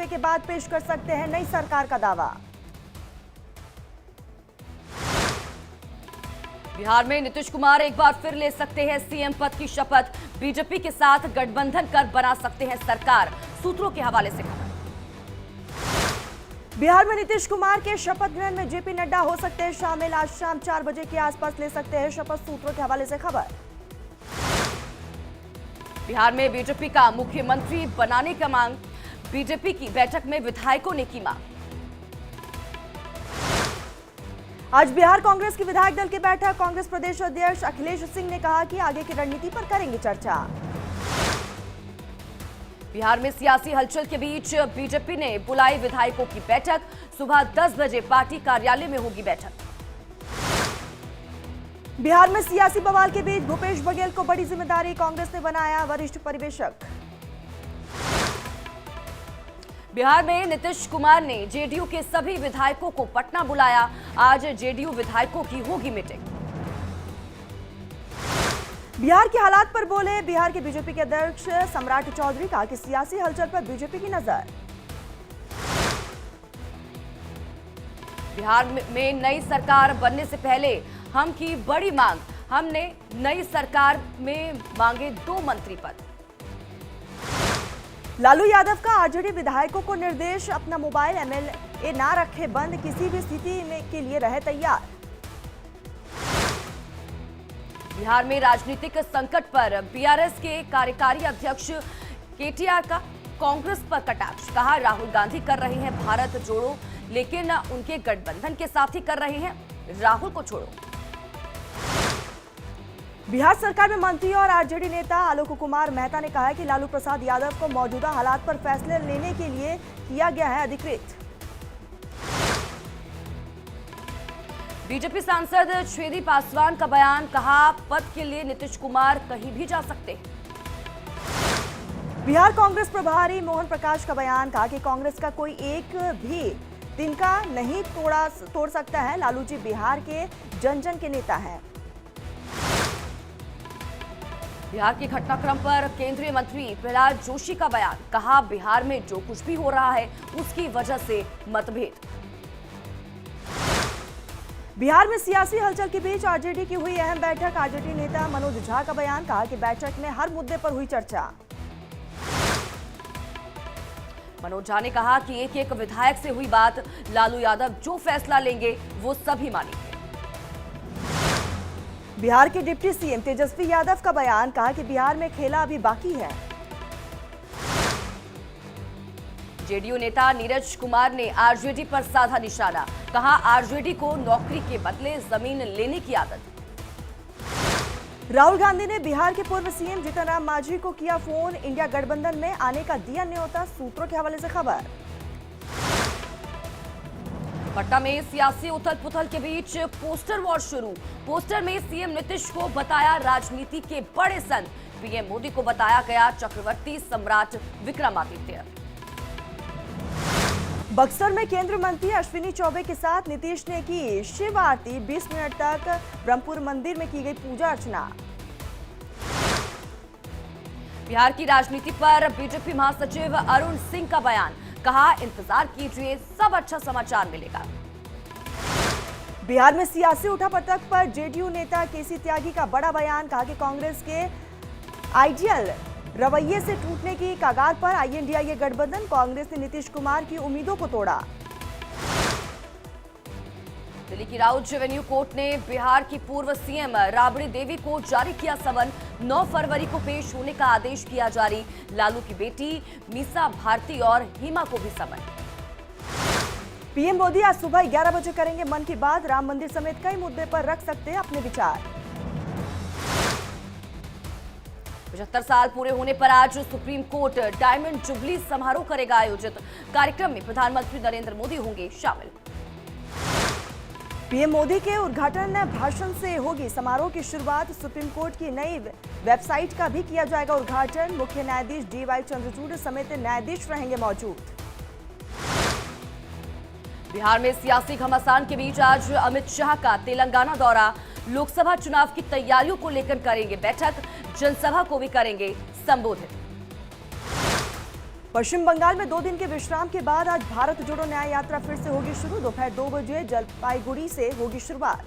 इस्तीफे के बाद पेश कर सकते हैं नई सरकार का दावा। बिहार में नीतीश कुमार एक बार फिर ले सकते हैं सीएम पद की शपथ। बीजेपी के साथ गठबंधन कर बना सकते हैं सरकार, सूत्रों के हवाले से खबर। बिहार में नीतीश कुमार के शपथ ग्रहण में जेपी नड्डा हो सकते हैं शामिल। आज शाम 4 बजे के आसपास ले सकते हैं शपथ, सूत्रों के हवाले से खबर। बिहार में बीजेपी का मुख्यमंत्री बनाने का मांग, बीजेपी की बैठक में विधायकों ने की मांग। आज बिहार कांग्रेस की विधायक दल की बैठक। कांग्रेस प्रदेश अध्यक्ष अखिलेश सिंह ने कहा कि आगे की रणनीति पर करेंगे चर्चा। बिहार में सियासी हलचल के बीच बीजेपी ने बुलाई विधायकों की बैठक। सुबह 10 बजे पार्टी कार्यालय में होगी बैठक। बिहार में सियासी बवाल के बीच भूपेश बघेल को बड़ी जिम्मेदारी, कांग्रेस ने बनाया वरिष्ठ पर्यवेक्षक। बिहार में नीतीश कुमार ने जेडीयू के सभी विधायकों को पटना बुलाया। आज जेडीयू विधायकों की होगी मीटिंग। बिहार के हालात पर बोले बिहार के बीजेपी के अध्यक्ष सम्राट चौधरी, कहा कि सियासी हलचल पर बीजेपी की नजर। बिहार में नई सरकार बनने से पहले हम की बड़ी मांग, हमने नई सरकार में मांगे 2 मंत्री पद। लालू यादव का आरजेडी विधायकों को निर्देश, अपना मोबाइल एमएलए ना रखे बंद, किसी भी स्थिति में के लिए रहे तैयार। बिहार में राजनीतिक संकट पर बीआरएस के कार्यकारी अध्यक्ष केटीआर का कांग्रेस पर कटाक्ष, कहा राहुल गांधी कर रहे हैं भारत जोड़ो, लेकिन उनके गठबंधन के साथ ही कर रहे हैं, राहुल को छोड़ो। बिहार सरकार में मंत्री और आरजेडी नेता आलोक कुमार मेहता ने कहा है कि लालू प्रसाद यादव को मौजूदा हालात पर फैसले लेने के लिए किया गया है अधिकृत। बीजेपी सांसद छेदी पासवान का बयान, कहा पद के लिए नीतीश कुमार कहीं भी जा सकते हैं। बिहार कांग्रेस प्रभारी मोहन प्रकाश का बयान, कहा कि कांग्रेस का कोई एक भी तिनका नहीं तोड़ सकता है, लालू जी बिहार के जन जन के नेता हैं। बिहार के घटनाक्रम पर केंद्रीय मंत्री प्रहलाद जोशी का बयान, कहा बिहार में जो कुछ भी हो रहा है उसकी वजह से मतभेद। बिहार में सियासी हलचल के बीच आरजेडी की हुई अहम बैठक। आरजेडी नेता मनोज झा का बयान, कहा कि बैठक में हर मुद्दे पर हुई चर्चा। मनोज झा ने कहा कि एक एक विधायक से हुई बात, लालू यादव जो फैसला लेंगे वो सभी मानेंगे। बिहार के डिप्टी सीएम तेजस्वी यादव का बयान, कहा कि बिहार में खेला अभी बाकी है। जेडीयू नेता नीरज कुमार ने आरजेडी पर साधा निशाना, कहा आरजेडी को नौकरी के बदले जमीन लेने की आदत। राहुल गांधी ने बिहार के पूर्व सीएम जीतन राम मांझी को किया फोन, इंडिया गठबंधन में आने का दिया न्योता, सूत्रों के हवाले से खबर। पटना में सियासी उथल पुथल के बीच पोस्टर वॉर शुरू। पोस्टर में सीएम नीतीश को बताया राजनीति के बड़े संत, पीएम मोदी को बताया गया चक्रवर्ती सम्राट विक्रमादित्य। बक्सर में केंद्रीय मंत्री अश्विनी चौबे के साथ नीतीश ने की शिव आरती, 20 मिनट तक ब्रह्मपुर मंदिर में की गई पूजा अर्चना। बिहार की राजनीति पर बीजेपी महासचिव अरुण सिंह का बयान, कहा इंतजार कीजिए, सब अच्छा समाचार मिलेगा। बिहार में सियासी उठापटक पर जेडीयू नेता केसी त्यागी का बड़ा बयान, कहा कि कांग्रेस के आइडियल रवैये से टूटने की कगार पर आईएनडीआईए गठबंधन, कांग्रेस ने नीतीश कुमार की उम्मीदों को तोड़ा। दिल्ली की राउत रेवेन्यू कोर्ट ने बिहार की पूर्व सीएम राबड़ी देवी को जारी किया समन, 9 फरवरी को पेश होने का आदेश किया जारी। लालू की बेटी मीसा भारती और हिमा को भी समन। पीएम मोदी आज सुबह 11 बजे करेंगे मन की बात, राम मंदिर समेत कई मुद्दे पर रख सकते हैं अपने विचार। 75 साल पूरे होने पर आज सुप्रीम कोर्ट डायमंड जुबली समारोह करेगा आयोजित। कार्यक्रम में प्रधानमंत्री नरेंद्र मोदी होंगे शामिल। पीएम मोदी के उद्घाटन भाषण से होगी समारोह की शुरुआत। सुप्रीम कोर्ट की नई वेबसाइट का भी किया जाएगा उद्घाटन। मुख्य न्यायाधीश डीवाई चंद्रचूड़ समेत न्यायाधीश रहेंगे मौजूद। बिहार में सियासी घमासान के बीच आज अमित शाह का तेलंगाना दौरा। लोकसभा चुनाव की तैयारियों को लेकर करेंगे बैठक, जनसभा को भी करेंगे संबोधित। पश्चिम बंगाल में 2 दिन के विश्राम के बाद आज भारत जोड़ो न्याय यात्रा फिर से होगी शुरू। दोपहर 2 बजे जलपाईगुड़ी से होगी शुरुआत।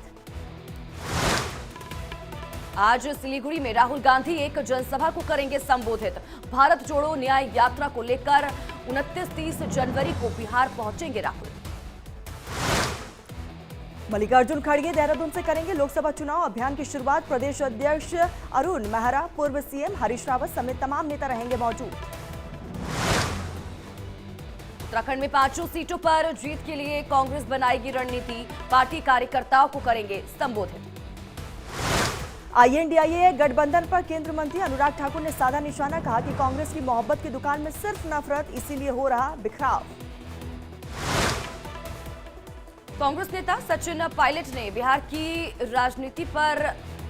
आज सिलीगुड़ी में राहुल गांधी एक जनसभा को करेंगे संबोधित। भारत जोड़ो न्याय यात्रा को लेकर 29-30 जनवरी को बिहार पहुंचेंगे राहुल। मल्लिकार्जुन खड़गे देहरादून से करेंगे लोकसभा चुनाव अभियान की शुरुआत। प्रदेश अध्यक्ष अरुण मेहरा, पूर्व सीएम हरीश रावत समेत तमाम नेता रहेंगे मौजूद। उत्तराखंड में 5 सीटों पर जीत के लिए कांग्रेस बनाएगी रणनीति। पार्टी कार्यकर्ताओं को करेंगे संबोधित। आईएनडीआईए गठबंधन पर केंद्रीय मंत्री अनुराग ठाकुर ने साधा निशाना। कहा कि कांग्रेस की मोहब्बत की दुकान में सिर्फ नफरत, इसीलिए हो रहा बिखराव। कांग्रेस नेता सचिन पायलट ने बिहार की राजनीति पर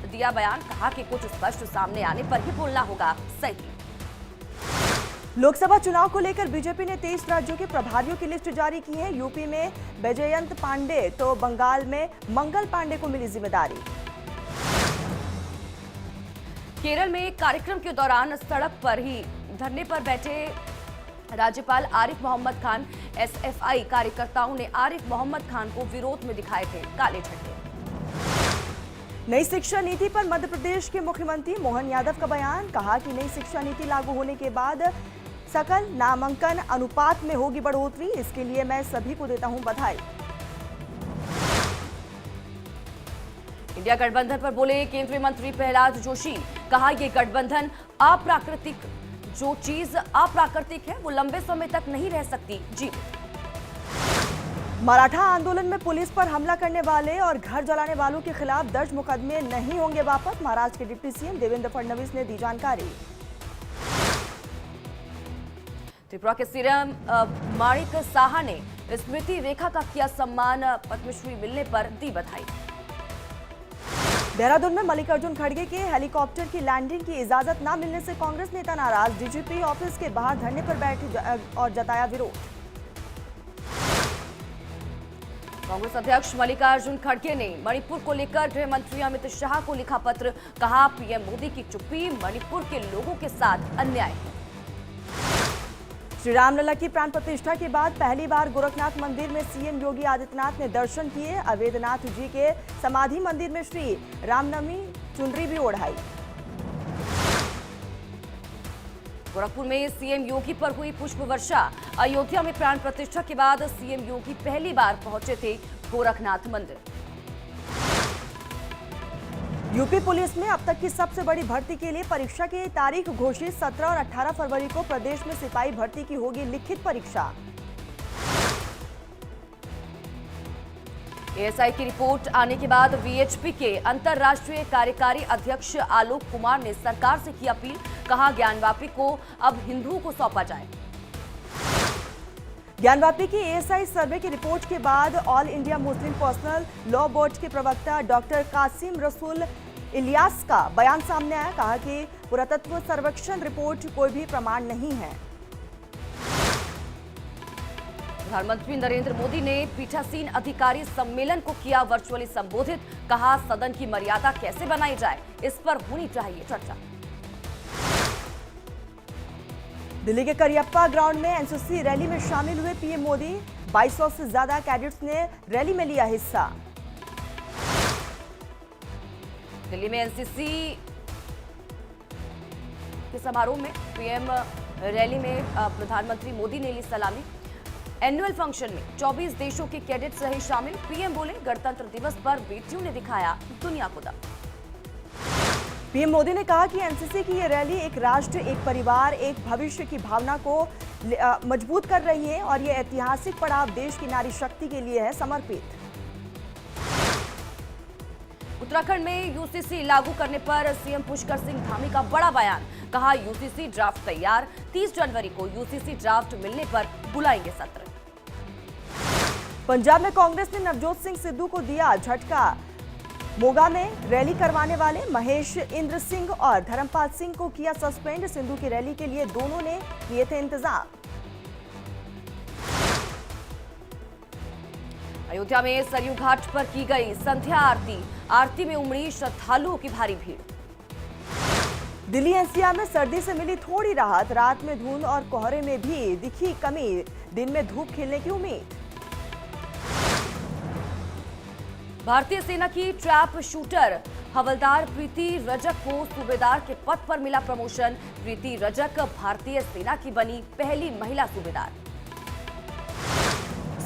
दिया बयान। कहा कि कुछ स्पष्ट सामने आने पर ही बोलना होगा सही। लोकसभा चुनाव को लेकर बीजेपी ने 23 राज्यों के प्रभारियों की लिस्ट जारी की है। यूपी में बैजयंत पांडे तो बंगाल में मंगल पांडे को मिली जिम्मेदारी। केरल में एक कार्यक्रम के दौरान सड़क पर ही धरने पर बैठे राज्यपाल आरिफ मोहम्मद खान, एसएफआई कार्यकर्ताओं ने आरिफ मोहम्मद खान को विरोध में दिखाए थे काले झंडे। नई शिक्षा नीति पर मध्य प्रदेश के मुख्यमंत्री मोहन यादव का बयान। कहा कि नई शिक्षा नीति लागू होने के बाद सकल नामांकन अनुपात में होगी बढ़ोतरी, इसके लिए मैं सभी को देता हूं बधाई। इंडिया गठबंधन पर बोले केंद्रीय मंत्री प्रहलाद जोशी। कहा यह गठबंधन अप्राकृतिक, जो चीज अप्राकृतिक है वो लंबे समय तक नहीं रह सकती जी। मराठा आंदोलन में पुलिस पर हमला करने वाले और घर जलाने वालों के खिलाफ दर्ज मुकदमे नहीं होंगे वापस। महाराष्ट्र के डिप्टी सीएम देवेंद्र फडणवीस ने दी जानकारी। त्रिपुरा के सीएम माणिक साहा ने स्मृति रेखा का किया सम्मान। पद्मश्री मिलने पर दी बधाई। देहरादून में मल्लिकार्जुन खड़गे के हेलीकॉप्टर की लैंडिंग की इजाजत न मिलने से कांग्रेस नेता नाराज। डीजीपी ऑफिस के बाहर धरने पर बैठे और जताया विरोध। कांग्रेस अध्यक्ष मल्लिकार्जुन खड़गे ने मणिपुर को लेकर गृह मंत्री अमित शाह को लिखा पत्र। कहा पीएम मोदी की चुप्पी मणिपुर के लोगों के साथ अन्याय है। श्री रामलला की प्राण प्रतिष्ठा के बाद पहली बार गोरखनाथ मंदिर में सीएम योगी आदित्यनाथ ने दर्शन किए। अवैधनाथ जी के समाधि मंदिर में श्री रामनवमी चुनरी भी ओढ़ाई। गोरखपुर में सीएम योगी पर हुई पुष्प वर्षा। अयोध्या में प्राण प्रतिष्ठा के बाद सीएम योगी पहली बार पहुंचे थे गोरखनाथ मंदिर। यूपी पुलिस में अब तक की सबसे बड़ी भर्ती के लिए परीक्षा की तारीख घोषित। 17 और 18 फरवरी को प्रदेश में सिपाही भर्ती की होगी लिखित परीक्षा। एएसआई की रिपोर्ट आने के बाद वीएचपी के अंतर्राष्ट्रीय कार्यकारी अध्यक्ष आलोक कुमार ने सरकार से की अपील। कहा ज्ञानवापी को अब हिंदुओं को सौंपा जाए। ज्ञानवापी की एएसआई सर्वे की रिपोर्ट के बाद all India Muslim personal law board के प्रवक्ता डॉक्टर कासिम रसूल इलियास का बयान सामने आया। कहा कि पुरातत्व सर्वेक्षण रिपोर्ट कोई भी प्रमाण नहीं है। प्रधानमंत्री नरेंद्र मोदी ने पीठासीन अधिकारी सम्मेलन को किया वर्चुअली संबोधित। कहा सदन की मर्यादा कैसे बनाई जाए, इस पर होनी चाहिए चर्चा। दिल्ली के करियप्पा ग्राउंड में एनसीसी रैली में शामिल हुए पीएम मोदी। 2200 से ज्यादा कैडेट्स ने रैली में लिया हिस्सा। दिल्ली में एनसीसी के समारोह में पीएम रैली में प्रधानमंत्री मोदी ने ली सलामी। एनुअल फंक्शन में 24 देशों के कैडेट्स रहे शामिल। पीएम बोले गणतंत्र दिवस पर बेटियों ने दिखाया दुनिया को दम। पीएम मोदी ने कहा कि एनसीसी की यह रैली एक राष्ट्र, एक परिवार, एक भविष्य की भावना को मजबूत कर रही है और यह ऐतिहासिक पड़ाव देश की नारी शक्ति के लिए है समर्पित। उत्तराखंड में यूसीसी लागू करने पर सीएम पुष्कर सिंह धामी का बड़ा बयान। कहा यूसीसी ड्राफ्ट तैयार। 30 जनवरी को यूसीसी ड्राफ्ट मिलने पर बुलाएंगे सत्र। पंजाब में कांग्रेस ने नवजोत सिंह सिद्धू को दिया झटका। मोगा में रैली करवाने वाले महेश इंद्र सिंह और धर्मपाल सिंह को किया सस्पेंड। सिद्धू की रैली के लिए दोनों ने किए थे इंतजाम। अयोध्या में सरयू घाट पर की गई संध्या आरती। आरती में उमड़ी श्रद्धालुओं की भारी भीड़। दिल्ली एनसीआर में सर्दी से मिली थोड़ी राहत, रात में धुंध और कोहरे में भी दिखी कमी, दिन में धूप खिलने की उम्मीद। भारतीय सेना की ट्रैप शूटर हवलदार प्रीति रजक को सूबेदार के पद पर मिला प्रमोशन। प्रीति रजक भारतीय सेना की बनी पहली महिला सूबेदार।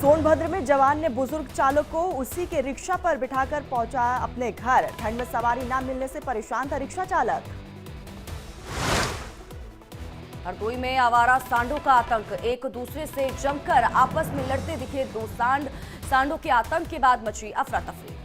सोनभद्र में जवान ने बुजुर्ग चालक को उसी के रिक्शा पर बिठाकर पहुंचा अपने घर। ठंड में सवारी न मिलने से परेशान था रिक्शा चालक। हरदोई में आवारा सांडों का आतंक, एक दूसरे से जमकर आपस में लड़ते दिखे दो सांडों के आतंक के बाद मची अफरा तफरी।